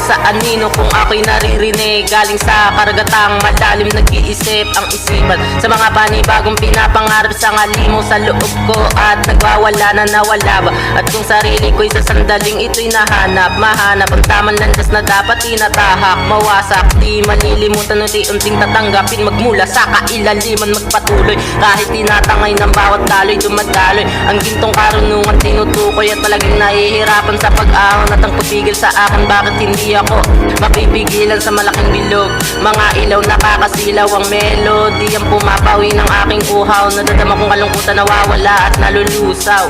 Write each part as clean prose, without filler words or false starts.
sa anino kung ako'y naririnig. Galing sa karagatang malalim nag-iisip ang isipan sa mga panibagong pinapangarap sa ngalimo sa loob ko at nagwawala na nawala ba. At kung sarili ko'y sa sandaling ito'y nahanap, mahanap ang tamang landas na dapat tinatahak. Mawasak, di malilimutan, unti-unting tatanggapin, magmula sa kailaliman magpatuloy. Kahit tinatangay ng bawat daloy, dumadaloy ang gintong karunungan tinutukoy. At talagang nahihirapan sa pag-ahon at ang pupigil sa akin, bakit hindi ako mapipigilan sa malaking bilog. Mga ilaw nakakasilaw ang melody, ang pumapawi ng aking uhaw. Nadadama kong kalungkutan, nawawala at nalulusaw.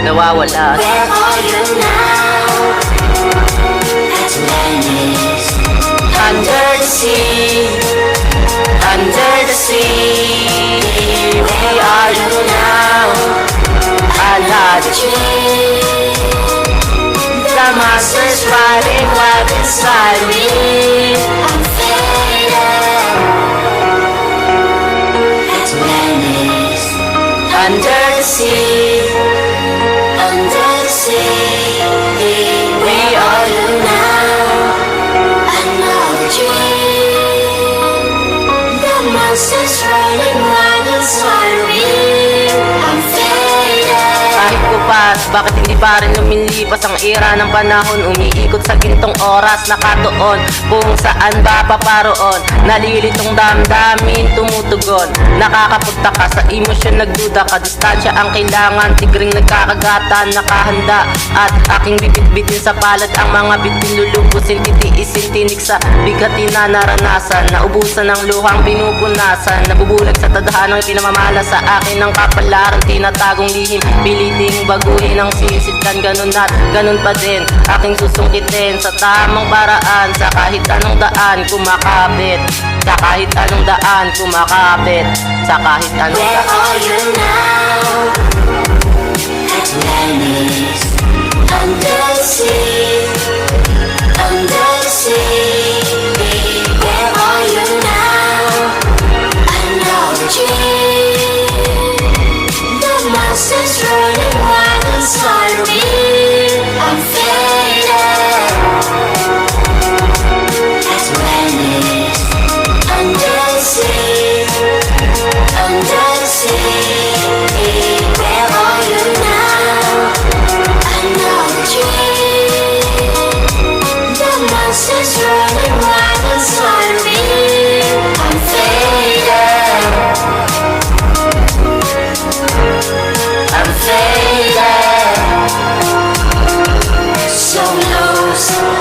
Nawawala. Where are you now? At Venice. Under the sea, under the sea. Where are you now? Another dream. The monster's riding wild inside me. I'm faded. At Venice. Under the sea, under the sea. Where are you now? Another dream. The monster's running wild inside me. I'm faded. Kahit kupas, bakit hindi pa rin lumilipas ang era ng panahon? Umiikot sa gintong oras, nakatuon kung saan ba paparoon. Nalilitong damdamin, tumutugon. Nakakapagtaka sa emosyon, nagduda ka. Distansya ang kailangan, tigring nagkakagatan, nakahanda. At aking bibit-bitin sa palad ang mga bitin, lulubusin, titiisin, tinik sa bigatin na naranasan. Naubusan ng luhang pinupunasan, nabubulag sa tadhanang pinamamala sa akin ng kapalaran. Tinatagong lihim, piliting baguhin ang sisitkan. Ganun at ganun pa din aking susungkitin sa tamang paraan. Sa kahit anong daan kumakabit, sa kahit anong daan kumakabit, sa kahit anong Where daan. are you now? At Venice. Under the sea, under the sea. Where are you now? Another dream. The monster's running wild inside me. I'm faded. At Venice. Under the sea, under the sea. Where are you now? Another dream. The monster's running wild inside me. I'm faded. I'm faded. So lost.